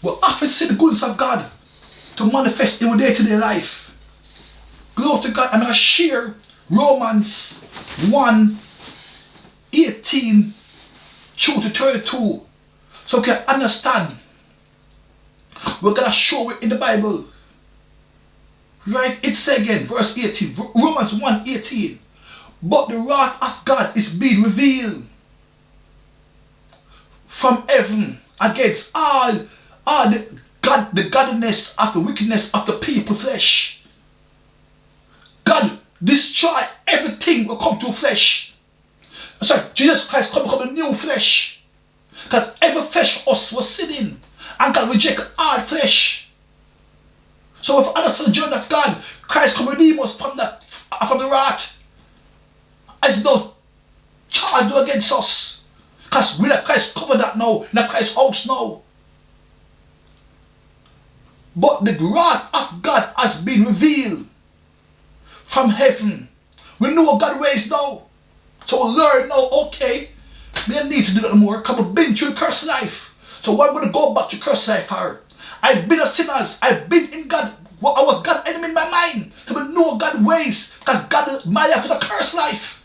We often see the goodness of God to manifest in our day-to-day life. Glory to God. I'm going to share Romans 1:18 through to 32 so we can understand. We're going to show it in the Bible. Right? It says again, verse 18, Romans 1:18. But the wrath of God is being revealed from heaven against all the godliness of the wickedness of the people flesh. God destroy everything will come to flesh. That's why Jesus Christ come become a new flesh. Because every flesh for us was sinning. And God reject all flesh. So if we understand the journey of God, Christ come redeem us from the wrath. There's no charge against us. Because we let Christ cover that now, in Christ's house now. But the wrath of God has been revealed from heaven. We know God's ways now. So we learn now, okay, we don't need to do that anymore because we've been through the cursed life. So why would I go back to cursed life for? I've been a sinner. I've been in God. I was God's enemy in my mind. So we know God's ways because God, my life is a cursed life.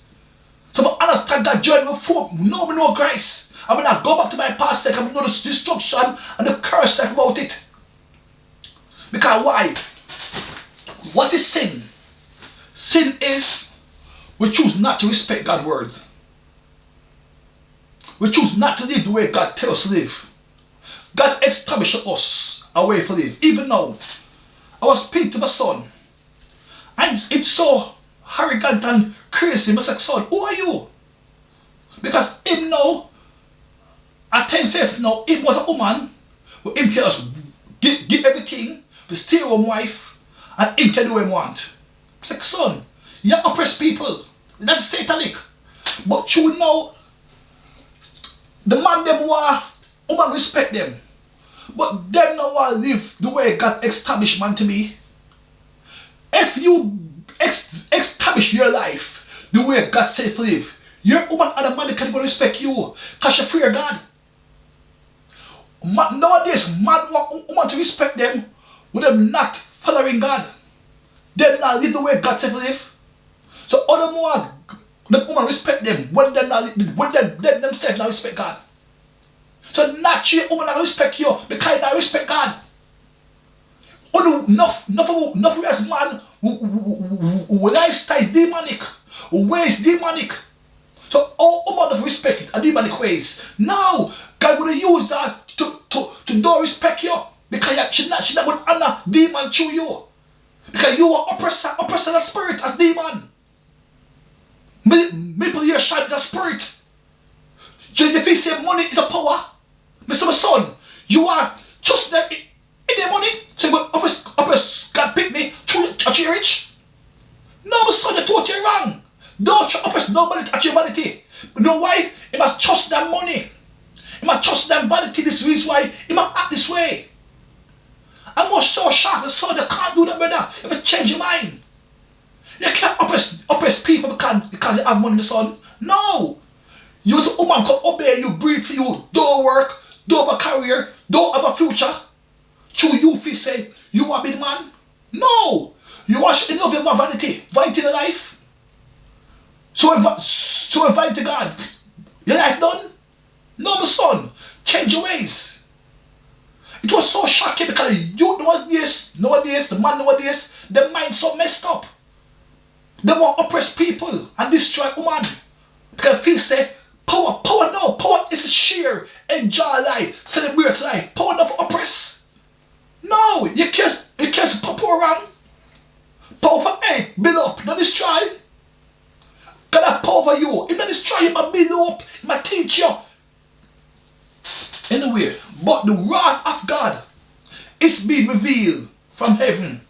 So I understand that journey before. No, we know grace. I will not go back to my past life. I know the destruction and the curse life about it. Because why? What is sin? Sin is we choose not to respect God's word. We choose not to live the way God tells us to live. God established us a way to live. Even now, I was speaking to my son, and it's so arrogant and crazy. I said, son, who are you? Because him now, I tell himself now, him was a woman, but him can just give everything, to stay home wife, and him can do what he want. I said, son, you oppress people. That's satanic. But you know, the man them want, woman respect them. But them now want to live the way God established man to be. If you establish your life the way God said to live, your woman and the man can go respect you because you fear God. Nowadays, man want woman to respect them with them not following God. Them not live the way God said to live. So other more the woman respect them when they themselves not respect God. So naturally woman not respect you because you not respect God. Enough as man who lifestyle is demonic, who ways demonic. So all woman don't respect it, a demonic ways. Now God will use that to don't respect you because she not will honor demon through you. Because you are oppressor of spirit as demon. Manipulation is a spirit. If you say money is a power, Mr. Son, you are just there in the money. So you oppress God pick me through your rich. No, my son, you're totally wrong. Don't oppress nobody at your vanity. You know why? You must trust that money. You must trust that vanity. This is why you must act this way. I'm more so shocked. Son, you can't do that, brother. You have to change your mind. You can't oppress people because they have money, son. No. You the woman come obey you, breathe for you, don't work, don't have a career, don't have a future. True you feel say you want to be the man? No. You wash enough of your vanity in life. So invite to God. Your life done? No, my son. Change your ways. It was so shocking because you nowadays, the man nowadays, their mind so messed up. They want to oppress people and destroy women. Because people say, power no. Power is sheer, enjoy life, celebrate life. Power not for oppress. No, you can't put power around. Power for hate, build up, not destroy. God have power for you. He not destroy you, but build up, he might teach you. Anyway, but the wrath of God is being revealed from heaven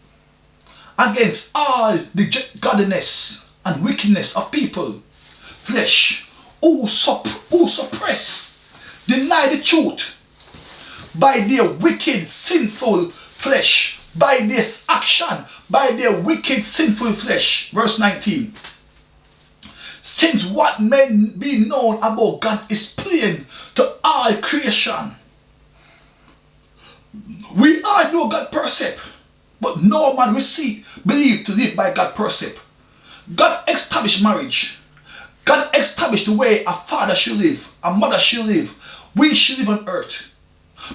against all the godliness and wickedness of people, flesh, who suppress, deny the truth by their wicked, sinful flesh, by this action, by their wicked, sinful flesh. Verse 19. Since what may be known about God is plain to all creation, We all know God percept, but no man believe to live by God percept. God established marriage. God established the way a father should live, a mother should live. We should live on earth.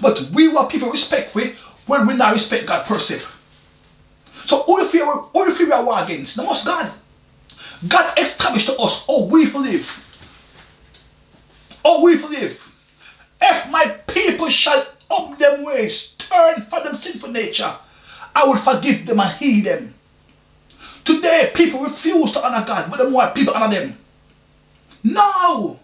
But we want people respect when we not respect God percept. So who the fear we are war against? The most God. God established to us how we live. How we live. If my people shall up them ways, turn from them sinful nature, I will forgive them and heal them. Today, people refuse to honor God, but they want people honor them. No!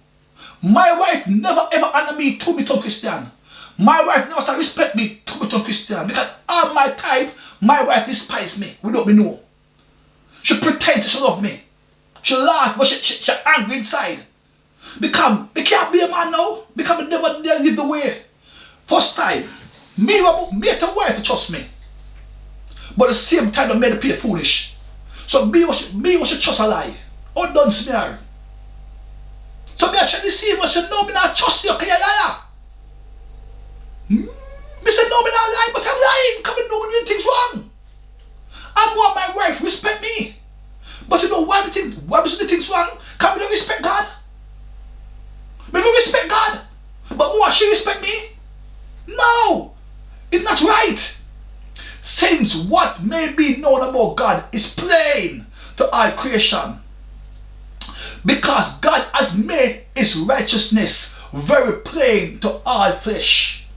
My wife never ever honor me to become Christian. My wife never start respect me to become Christian. Because all my time, my wife despise me without me know. She pretends she love me. She laugh, but she angry inside. Because I can't be a man now. Because I never live the way. First time, me and my wife trust me. But at the same time, I made her play foolish. So me was trust a lie. Oh, don't smear. So me I try to deceive her. She said, no, me not trust you. Can you lie? Me said, no, me not lying, but I'm lying. Because I know me doing things wrong. I want my wife respect me. But you know why me do the things wrong? Because I don't respect God. I don't respect God. But more she respect me? No. It's not right. Since what may be known about God is plain to all creation. Because God has made his righteousness very plain to all flesh.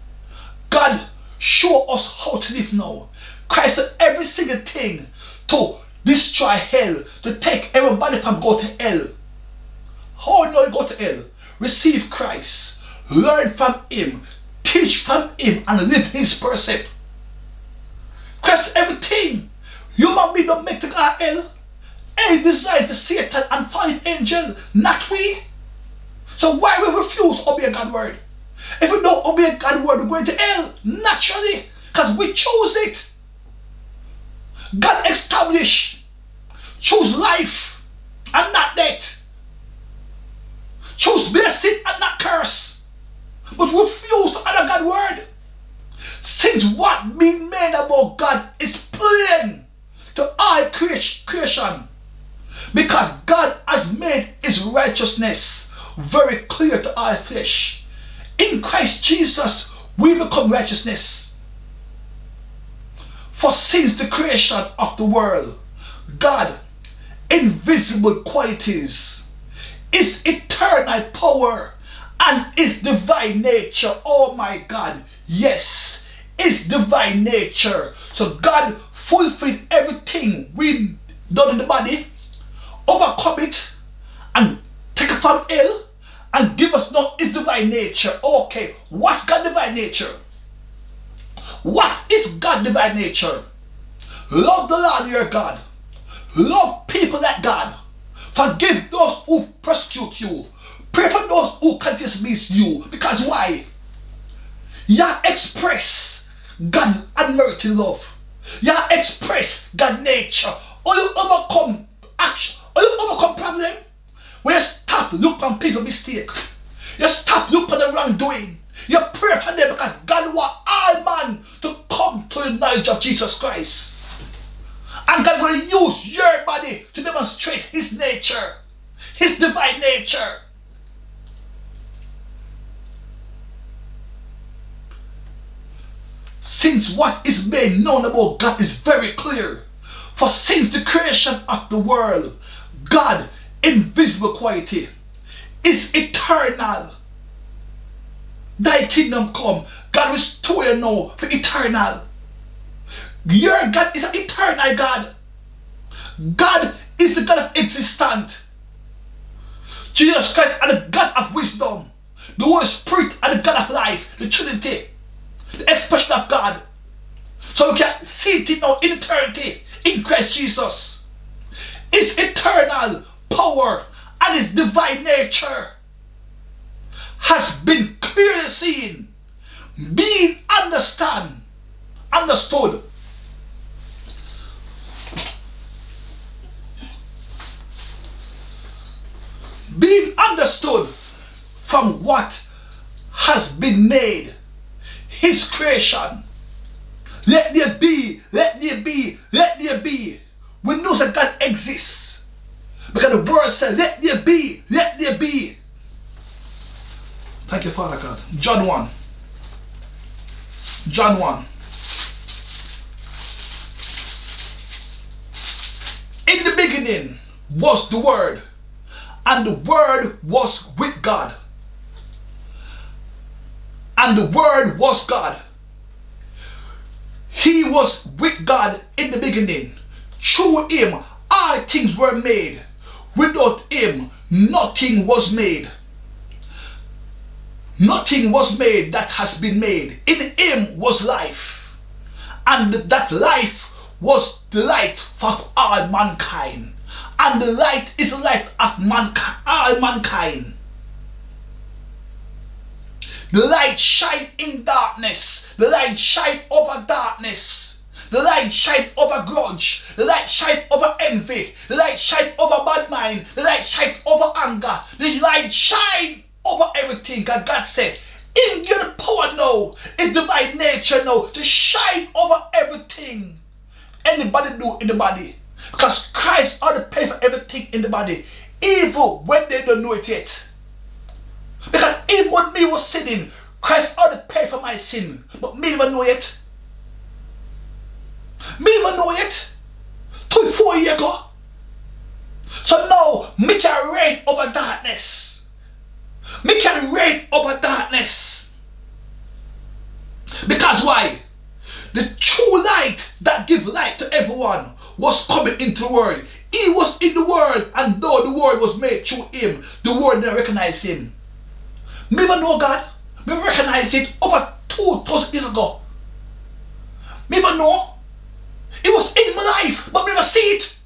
God show us how to live now. Christ did every single thing to destroy hell, to take everybody from go to hell. How do you go to hell? Receive Christ, learn from him, teach from him, and live his precept. Christ everything. Human being don't make the God hell. Hell designed for Satan and fallen angel, not we. So why we refuse to obey God's word? If we don't obey God's word, we're going to hell naturally, because we choose it. God established, choose life and not death. Choose blessing and not curse. But refuse to honor God's word. Since what being made about God is plain to all creation. Because God has made his righteousness very clear to all flesh. In Christ Jesus, we become righteousness. For since the creation of the world, God, invisible qualities, his eternal power, and his divine nature, oh my God, yes, his divine nature. So God fulfilled everything we done in the body, overcome it, and take it from hell, and give us now his divine nature. Okay, what's God's divine nature? What is God's divine nature? Love the Lord your God. Love people like God. Forgive those who persecute you. Pray for those who continuously miss you. Because why? You express God's unmerited love. You express God's nature. Or you overcome action. Or you overcome problem. When you stop look on people's mistake. You stop look on the wrongdoing. You pray for them because God wants all man to come to the knowledge of Jesus Christ. And God will use your body to demonstrate his nature. His divine nature. Since what is made known about God is very clear. For since the creation of the world, God, invisible quality, is eternal. Thy kingdom come. God restore you now for eternal. Your God is an eternal God. God is the God of existence. Jesus Christ is the God of wisdom. The Holy Spirit is the God of life. The Trinity. The expression of God. So we can see it now in eternity in Christ Jesus. His eternal power and his divine nature has been clearly seen, being understood, being understood from what has been made, his creation. Let there be, let there be, let there be. We know that God exists. Because the word says, let there be, let there be. Thank you, Father God. John 1. John 1. In the beginning was the Word, and the Word was with God. And the Word was God. He was with God in the beginning. Through him all things were made. Without him nothing was made. Nothing was made that has been made. In him was life, and that life was the light of all mankind. And the light is the light of all mankind. The light shine in darkness. The light shine over darkness. The light shine over grudge. The light shine over envy. The light shine over bad mind. The light shine over anger. The light shine over everything. God said, in your power now, is divine nature now to shine over everything anybody do in the body. Because Christ ought to pay for everything in the body, even when they don't know it yet. Because even when me was sinning, Christ ought to pay for my sin, but me never know it. Me never know it. 4 years ago. So now, me can reign over darkness. Me can reign over darkness. Because why? The true light that gives light to everyone was coming into the world. He was in the world, and though the world was made through him, the world didn't recognize him. Me never know God. Me recognize it over 2,000 years ago. Me never know. It was in my life, but me never see it.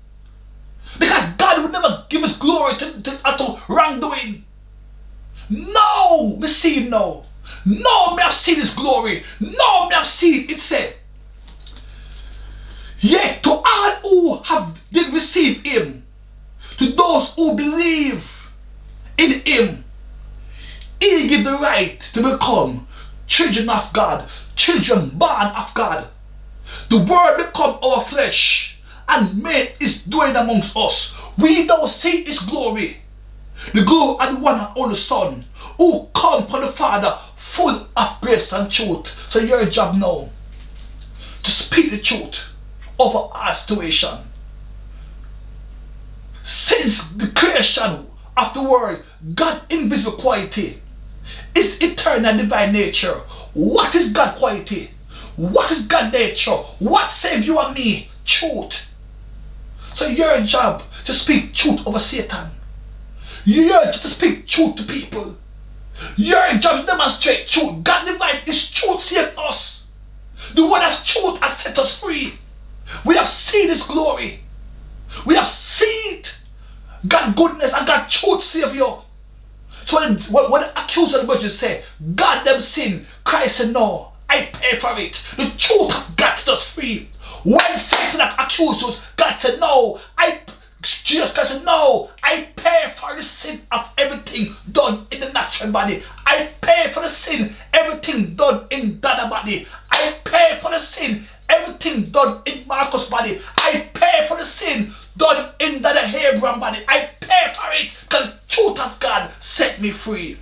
Because God would never give us glory to wrongdoing. No, me see him now. No, me have seen his glory. No, me have seen it said. Yet to all who have did receive him, to those who believe in him, he give the right to become children of God, children born of God. The word become our flesh and made his dwelling amongst us. We don't see his glory. The glory of the one and only Son, who come from the Father, full of grace and truth. So your job now, to speak the truth over our situation. Since the creation of the world, God's invisible quality is eternal divine nature. What is God's quality? What is God's nature? What saves you and me? Truth. So your job to speak truth over Satan. Your job to speak truth to people. Your job to demonstrate truth. God divine is truth saved us. The word of truth has set us free. We have seen his glory. We have seen God's goodness and God's truth save you. So when the accuser of the virgin say, God them sin, Christ said, no, I pay for it. The truth of God set us free. When Satan accused us, God said, no, Jesus Christ said, no, I pay for the sin of everything done in the natural body. I pay for the sin, everything done in the other body. I pay for the sin, everything done in Marcus' body. I pay for the sin done in the Abraham body. I pay for it because the truth of God set me free.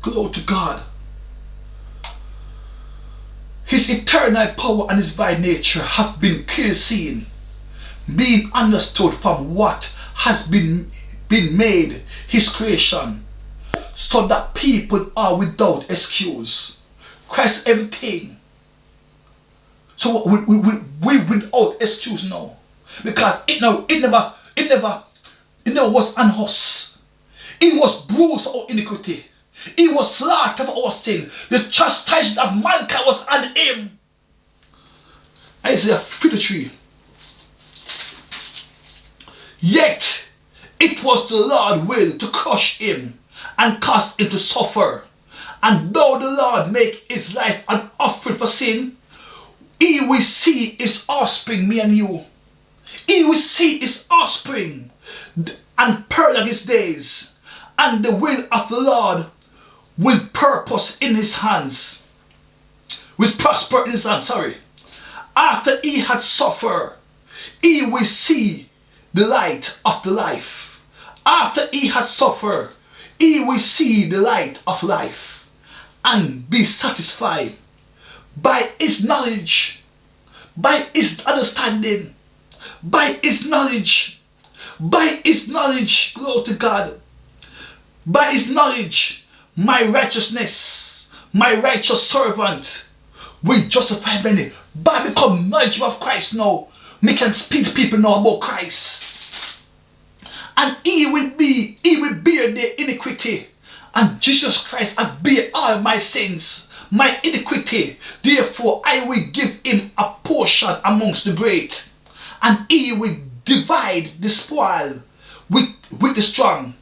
Glory to God. His eternal power and his divine nature have been clearly seen, being understood from what has been made, his creation, so that people are without excuse. Christ everything. So we without excuse now, because it never was on us. It was bruised for our iniquity. He was slaughtered for our sin. The chastisement of mankind was on him. Isaiah 53. Yet it was the Lord's will to crush him and cause him to suffer. And though the Lord make his life an offering for sin, he will see his offspring, me and you. He will see his offspring and prolong his days. And the will of the Lord with purpose in his hands. with prosper in his land, after he had suffered, he will see the light of the life. After he has suffered, he will see the light of life and be satisfied by his knowledge, by his understanding, by his knowledge, by his knowledge, glory to God. By his knowledge, my righteousness, my righteous servant will justify many. By become knowledgeable of Christ now, we can speak to people now about Christ. And he will bear their iniquity. And Jesus Christ has bear all my sins, my iniquity. Therefore, I will give him a portion amongst the great. And he will divide the spoil with the strong.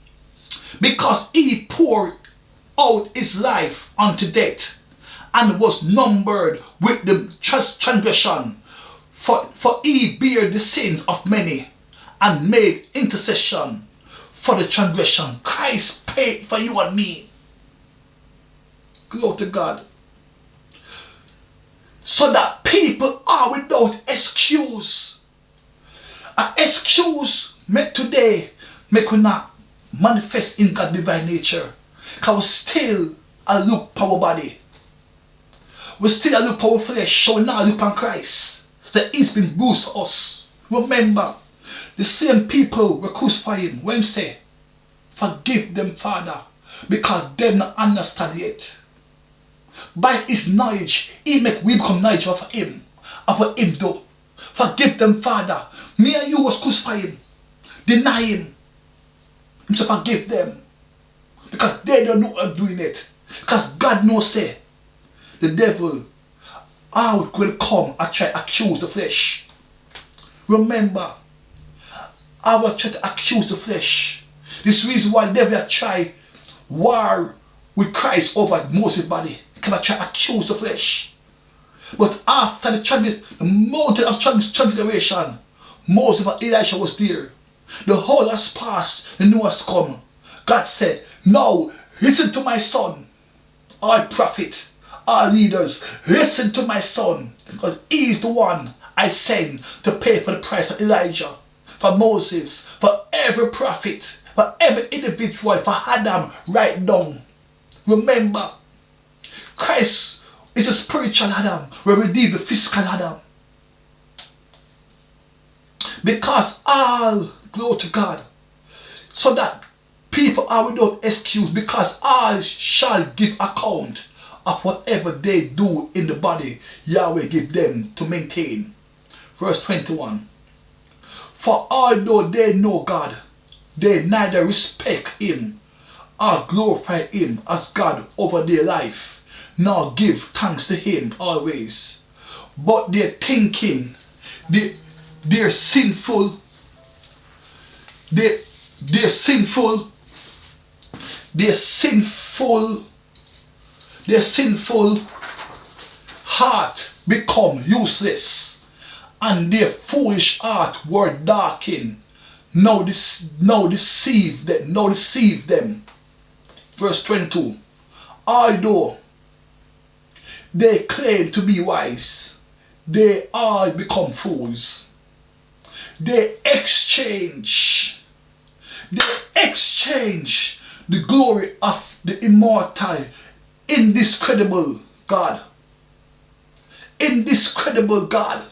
Because he poured out his life unto death, and was numbered with the transgression. For he bare the sins of many, and made intercession for the transgression. Christ paid for you and me. Glory to God. So that people are without excuse. An excuse make today make we not manifest in God's divine nature. Because we still a look power body. We still a look power flesh. So we not look on Christ. That he's been bruised for us. Remember, the same people were crucify him. When say, forgive them, Father, because they not understand yet. By his knowledge, he make we become knowledgeable of him. Of what him do. Forgive them, Father. Me and you was crucify him. Deny him. Him say forgive them. Because they don't know what doing it. Because God knows say the devil will come and try to accuse the flesh. Remember, I will try to accuse the flesh. This reason why the devil try war with Christ over Moses' body. He can try to accuse the flesh. But after the mountain of transfiguration, Moses and Elijah was there. The whole has passed, the new has come. God said, now listen to my son. All prophet, all leaders, listen to my son. Because he is the one I send to pay for the price of Elijah, for Moses, for every prophet, for every individual, for Adam, right down. Remember, Christ is a spiritual Adam. We redeem the physical Adam. Because all, glory to God, so that people are without excuse, because all shall give account of whatever they do in the body, Yahweh give them to maintain. Verse 21. For although they know God, they neither respect him or glorify him as God over their life, nor give thanks to him always. But their thinking, their sinful heart become useless, and their foolish heart were darkened. Now deceive them. Verse 22. Although they claim to be wise, they all become fools. They exchange the glory of the immortal, indescribable God. Indescribable God.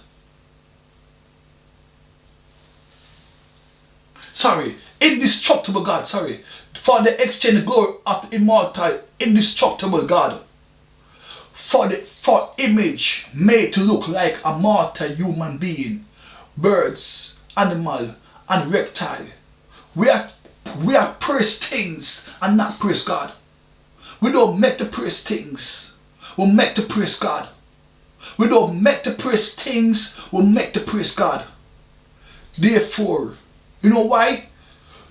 Indestructible God, For the exchange the glory of the immortal, indestructible God. For image made to look like a mortal human being, birds, animal, and reptile. We are praise things and not praise God. We don't make the praise things. We make the praise God. We don't make the praise things. We make the praise God. Therefore, you know why?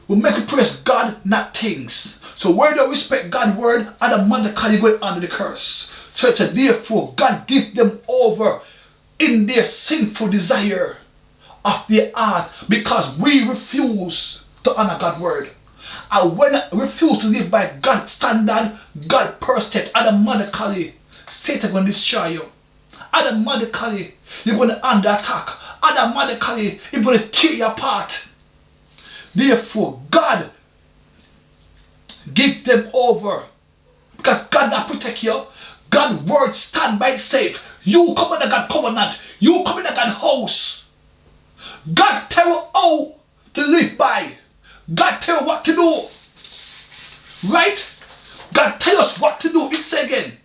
We make the praise God, not things. So where do we respect God's word, automatically go under the curse. So it said, therefore, God give them over in their sinful desire of their heart, because we refuse to honor God's word. And when I refuse to live by God's standard, God's precept, automatically Satan will destroy you. Automatically, you're going to under attack. Automatically, you're going to tear you apart. Therefore, God give them over. Because God not protect you. God's word stand by itself. You come in a God covenant. You come in a God house. God tell you how to live by. God tell you what to do. Right? God tell us what to do. It's again.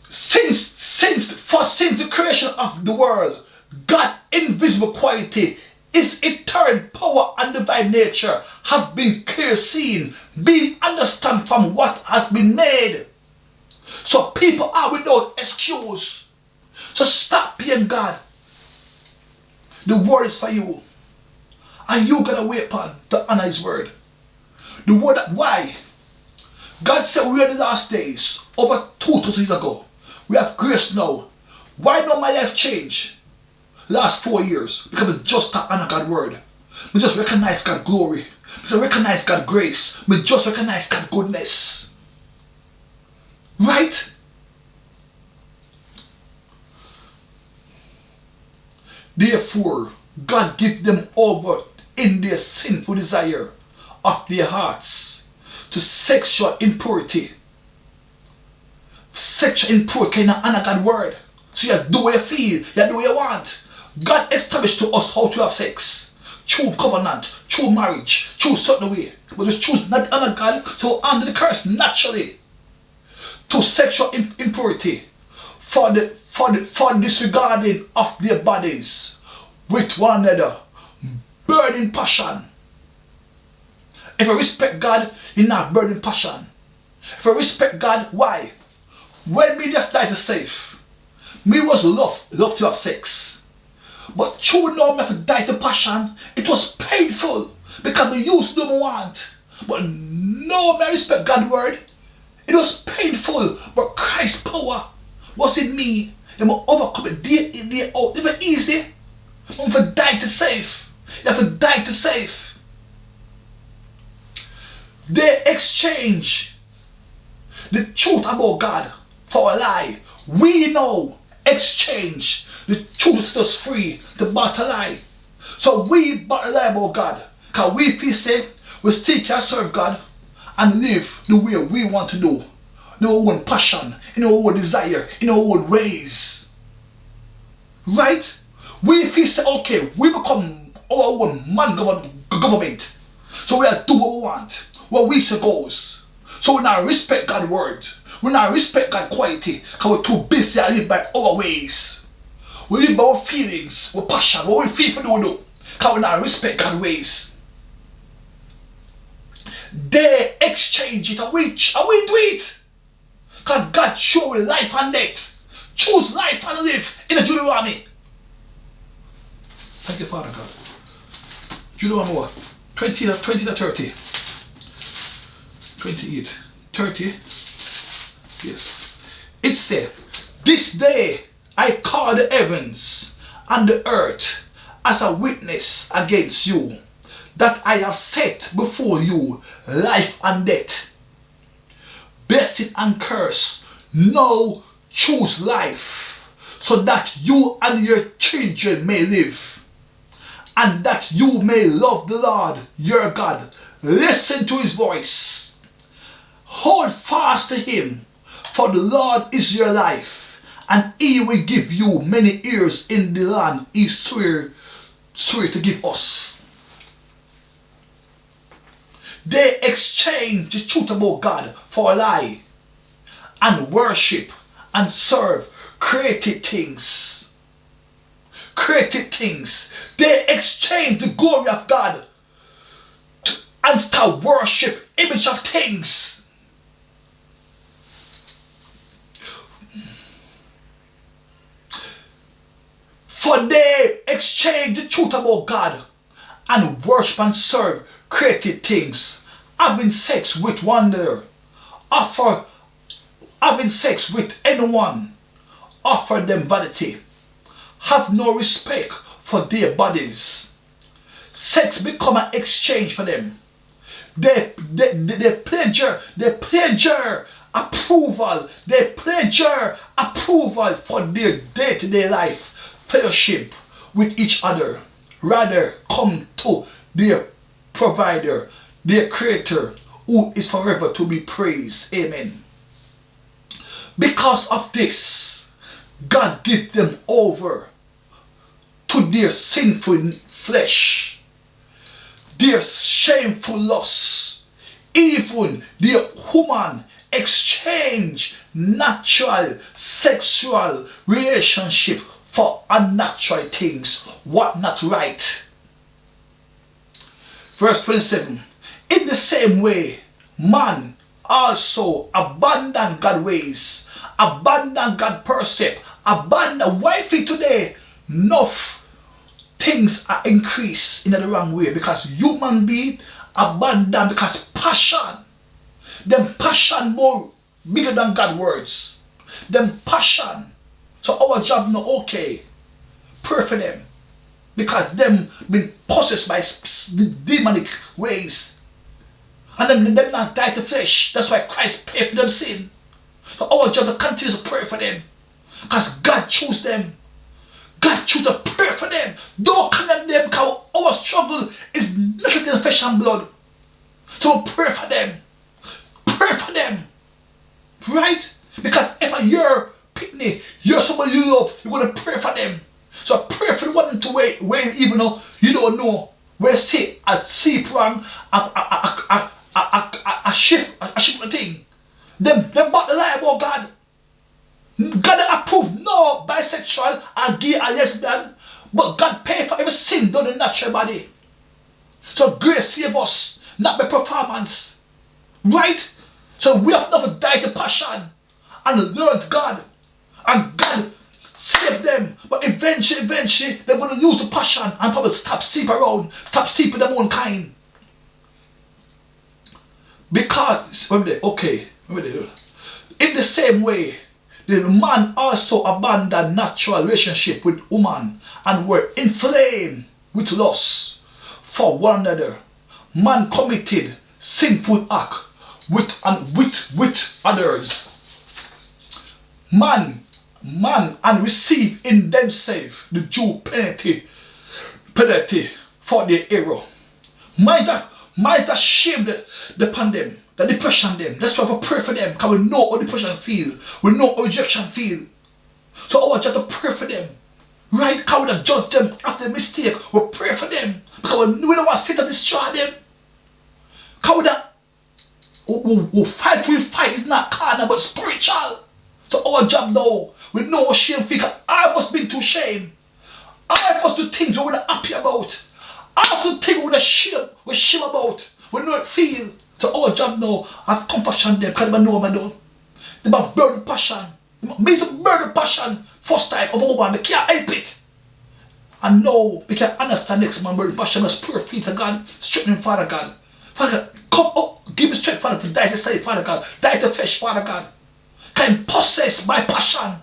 Since the creation of the world, God's invisible quality, His eternal power and divine nature have been clearly seen, being understood from what has been made. So people are without excuse. So stop being God. The word is for you. And you gotta wait upon to honor His word. The word that why? God said we are in the last days, over 2,000 years ago. We have grace now. Why not my life change? Last 4 years. Because we just honor God's word. We just recognize God's glory. We just recognize God's grace. We just recognize God's goodness. Right? Therefore, God give them over in their sinful desire of their hearts to sexual impurity. Sexual impurity cannot honor God's word. So you do what you feel, you do what you want. God established to us how to have sex. Through covenant, through marriage, through certain way. But we choose not to honor God, so under the curse naturally. To sexual impurity. For disregarding of their bodies with one another. Burning passion. If you respect God, you're not burning passion. If you respect God, why? When me just died to save, me was love to have sex. But true now me have to die to passion, it was painful because me used to do what I want. But now me respect God's word, it was painful, but Christ's power was in me. You must overcome it day in, day out. It's not easy. You have to die to save. You have to die to save. They exchange the truth about God for a lie. We know exchange the truth set us free to battle lie. So we battle lie about God. Because we people say we still can serve God and live the way we want to do. In our own passion, in our own desire, in our own ways. Right? We people say okay, we become our own man government. So we are do what we want. What we say goes. So we now respect God's word. We now respect God's quality. Because we're too busy to live by our ways. We live by our feelings, our passion, what we feel for do. Because we now respect God's ways. They exchange it and we do it. Because God show life and death. Choose life and live in the Deuteronomy. Thank you, Father God. Deuteronomy what? 20 to 30. 28, 30. Yes. It said, this day I call the heavens and the earth as a witness against you, that I have set before you life and death, blessing and curse. Now choose life, so that you and your children may live, and that you may love the Lord your God. Listen to His voice. Hold fast to Him, for the Lord is your life, and He will give you many years in the land He swore to give us. They exchange the truth about God for a lie, and worship and serve created things. Created things. They exchange the glory of God and start worship image of things. For they exchange the truth about God and worship and serve created things, having sex with one another, having sex with anyone, offer them vanity, have no respect for their bodies. Sex become an exchange for them. They pleasure approval, they pleasure approval for their day-to-day life, fellowship with each other. Rather, come to their provider, their creator, who is forever to be praised. Amen. Because of this, God gave them over to their sinful flesh, their shameful lusts, even their human exchange natural sexual relationship for unnatural things, what not right. Verse 27. In the same way, man also abandon God's ways, abandon God's precept, abandon wifey today. Enough things are increased in the wrong way because human being abandon because passion. Them passion more bigger than God's words. Them passion. So our job now, okay, pray for them. Because them been possessed by demonic ways. And them not die to flesh. That's why Christ paid for them sin. So our job to continue to pray for them. Because God chose them. God chose to pray for them. Don't condemn them because our struggle is not in flesh and blood. So pray for them. Pray for them. Right? Because if you're picnic, you're somebody you love, you're going to pray for them. So pray for the one to where even though you don't know where see a sea prong, a ship thing. Them bought the lie about God. God approved no bisexual or gay or lesbian, but God paid for every sin done in the natural body. So grace save us, not by performance. Right? So we have never died to passion and learn God. And God saved them. But eventually, they're going to use the passion and probably stop sleep around, stop sleeping their own kind. Because, in the same way, the man also abandoned natural relationship with woman and were inflamed with lust for one another. Man committed sinful act with others. Man and receive in themselves the due penalty for their error. Might that shame upon them, the depression them. That's why we pray for them, because we know how depression feel, we know how rejection feel. So our job to pray for them. Right? Because we don't judge them after mistake, we pray for them. Because we don't want to sit and destroy them. Because we fight, it's not carnal but spiritual. So our job now, we know what shame feel. All of us been too shame. All of us do things we're not happy about. All of us do things we're shame about. We know it feel. So our job now, have compassion on them because they know what I do. They have burn the passion. Me burn the passion first time of a woman. I can't help it. And now we can understand next man burn the passion. Let's pray feet to God, strengthen Father God. Father God, come up, give me strength, Father, to die to save, Father God. Die to flesh, Father God. Can possess my passion.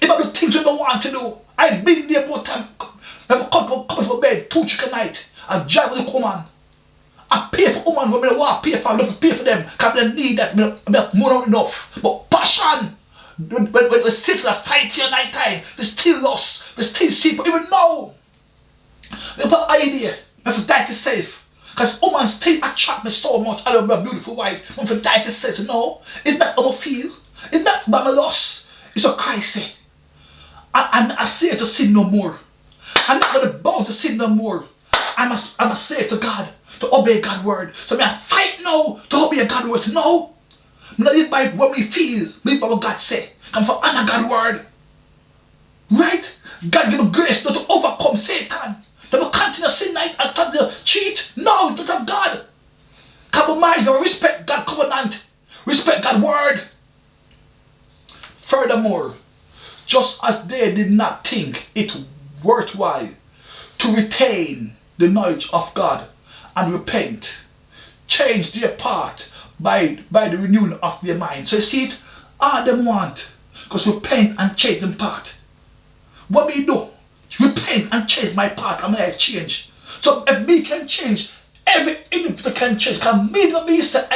If I do things I don't want to do, I've been there more time. I've come to my bed 2 chicken night. I drive with the woman. I pay for woman when I want to pay for them. I have to pay for them because they need that. I have more than enough. But passion, when we sit and fight here night time, we still lost. We still see people. Even now, we have an idea. I have to die to save. Because woman still attract me so much. I love my beautiful wife. I have to die to save. So no, it's not how I feel. It's not by my loss. It's what Christ said. And I say to sin no more. I'm not going to bound to sin no more. I must say to God, to obey God's word. So I fight now to obey God's word. No. I'm not live by what we feel. Live by what God say. Come for honor God's word. Right? God give me grace not to overcome Satan. Never continue to sin night and continue to cheat. No, it's not of God. Come on, mind, you respect God's covenant. Respect God's word. Furthermore, just as they did not think it worthwhile to retain the knowledge of God and repent, change their path by the renewing of their mind. So you see it, all them want, because repent and change them path. What we do? Repent and change my path, and may I change. So if me can change, every individual can change. Because me not be said